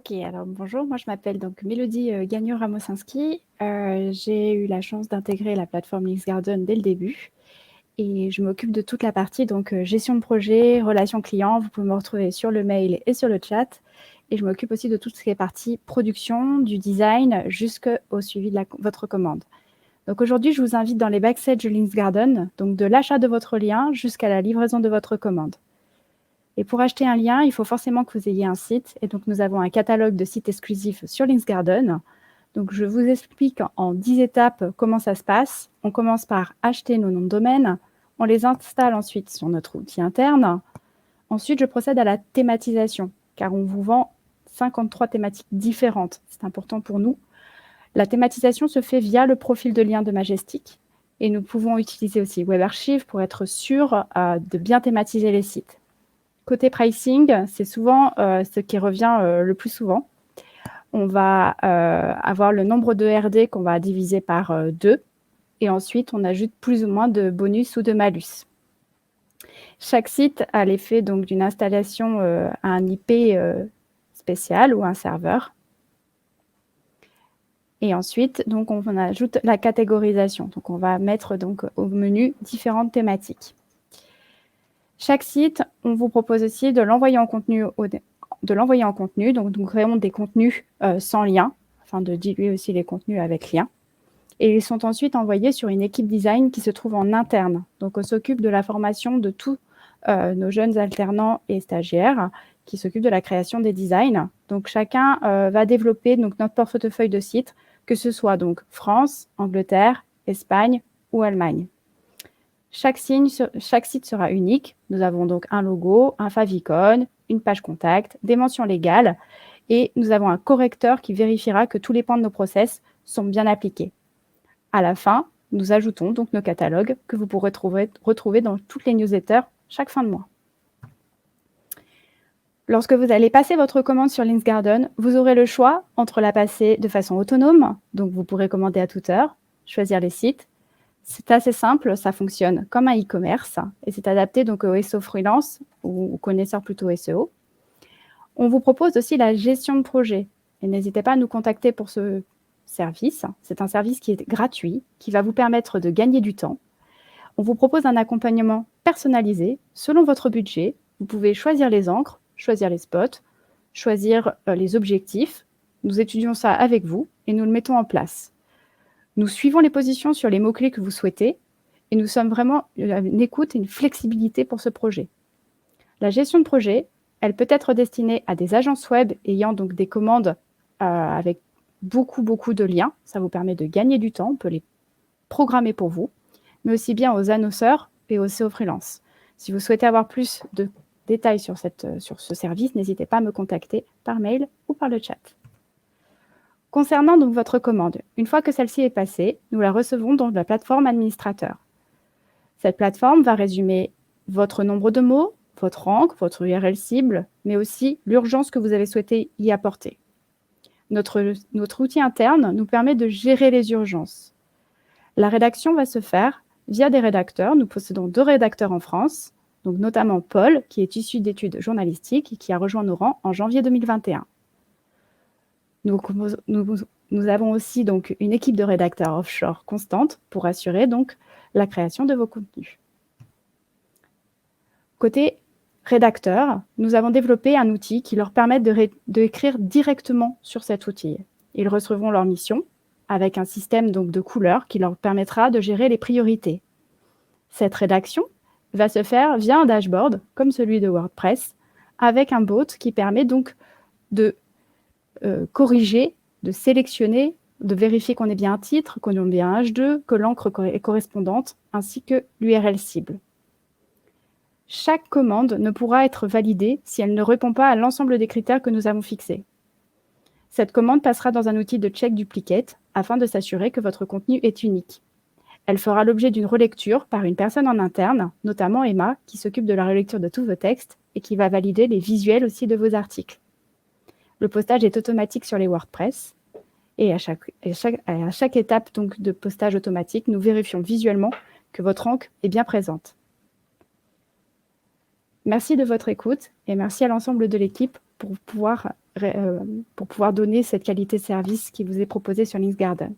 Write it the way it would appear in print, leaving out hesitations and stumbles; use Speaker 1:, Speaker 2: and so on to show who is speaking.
Speaker 1: Ok, alors bonjour, moi je m'appelle donc Mélodie Gagnon-Ramosinski. J'ai eu la chance d'intégrer la plateforme Linksgarden dès le début et je m'occupe de toute la partie donc gestion de projet, relations clients. Vous pouvez me retrouver sur le mail et sur le chat. Et je m'occupe aussi de tout ce qui est partie production, du design jusqu'au suivi de votre commande. Donc aujourd'hui, je vous invite dans les backstage de Linksgarden, donc de l'achat de votre lien jusqu'à la livraison de votre commande. Et pour acheter un lien, il faut forcément que vous ayez un site. Et donc, nous avons un catalogue de sites exclusifs sur Linksgarden. Donc, je vous explique en 10 étapes comment ça se passe. On commence par acheter nos noms de domaine. On les installe ensuite sur notre outil interne. Ensuite, je procède à la thématisation, car on vous vend 53 thématiques différentes. C'est important pour nous. La thématisation se fait via le profil de lien de Majestic. Et nous pouvons utiliser aussi WebArchive pour être sûr de bien thématiser les sites. Côté pricing, c'est souvent ce qui revient le plus souvent. On va avoir le nombre de RD qu'on va diviser par 2 et ensuite on ajoute plus ou moins de bonus ou de malus. Chaque site a l'effet donc d'une installation à un IP spécial ou un serveur. Et ensuite, donc, on ajoute la catégorisation. Donc, on va mettre donc, au menu différentes thématiques. Chaque site, on vous propose aussi de l'envoyer en contenu. Donc, nous créons des contenus sans lien, afin de diluer aussi les contenus avec lien. Et ils sont ensuite envoyés sur une équipe design qui se trouve en interne. Donc, on s'occupe de la formation de tous nos jeunes alternants et stagiaires qui s'occupent de la création des designs. Donc, chacun va développer donc, notre portefeuille de sites, que ce soit donc France, Angleterre, Espagne ou Allemagne. Chaque site sera unique. Nous avons donc un logo, un favicon, une page contact, des mentions légales et nous avons un correcteur qui vérifiera que tous les points de nos process sont bien appliqués. À la fin, nous ajoutons donc nos catalogues que vous pourrez retrouver dans toutes les newsletters chaque fin de mois. Lorsque vous allez passer votre commande sur Linksgarden, vous aurez le choix entre la passer de façon autonome, donc vous pourrez commander à toute heure, choisir les sites. C'est assez simple, ça fonctionne comme un e-commerce et c'est adapté donc aux SEO freelance ou aux connaisseurs plutôt SEO. On vous propose aussi la gestion de projet et n'hésitez pas à nous contacter pour ce service. C'est un service qui est gratuit, qui va vous permettre de gagner du temps. On vous propose un accompagnement personnalisé selon votre budget. Vous pouvez choisir les encres, choisir les spots, choisir les objectifs. Nous étudions ça avec vous et nous le mettons en place. Nous suivons les positions sur les mots-clés que vous souhaitez et nous sommes vraiment une écoute et une flexibilité pour ce projet. La gestion de projet, elle peut être destinée à des agences web ayant donc des commandes avec beaucoup de liens. Ça vous permet de gagner du temps, on peut les programmer pour vous, mais aussi bien aux annonceurs et aux SEO freelance. Si vous souhaitez avoir plus de détails sur ce service, n'hésitez pas à me contacter par mail ou par le chat. Concernant donc votre commande, une fois que celle-ci est passée, nous la recevons dans la plateforme administrateur. Cette plateforme va résumer votre nombre de mots, votre rank, votre URL cible, mais aussi l'urgence que vous avez souhaité y apporter. Notre outil interne nous permet de gérer les urgences. La rédaction va se faire via des rédacteurs. Nous possédons 2 rédacteurs en France, donc notamment Paul, qui est issu d'études journalistiques et qui a rejoint nos rangs en janvier 2021. Nous avons aussi donc une équipe de rédacteurs offshore constante pour assurer donc la création de vos contenus. Côté rédacteur, nous avons développé un outil qui leur permet d'écrire directement sur cet outil. Ils recevront leur mission avec un système donc de couleurs qui leur permettra de gérer les priorités. Cette rédaction va se faire via un dashboard comme celui de WordPress avec un bot qui permet donc de corriger, de sélectionner, de vérifier qu'on ait bien un titre, qu'on ait bien un H2, que l'encre est correspondante, ainsi que l'URL cible. Chaque commande ne pourra être validée si elle ne répond pas à l'ensemble des critères que nous avons fixés. Cette commande passera dans un outil de check duplicate afin de s'assurer que votre contenu est unique. Elle fera l'objet d'une relecture par une personne en interne, notamment Emma, qui s'occupe de la relecture de tous vos textes et qui va valider les visuels aussi de vos articles. Le postage est automatique sur les WordPress et à chaque étape donc, de postage automatique, nous vérifions visuellement que votre encre est bien présente. Merci de votre écoute et merci à l'ensemble de l'équipe pour pouvoir pour pouvoir donner cette qualité de service qui vous est proposée sur Links Garden.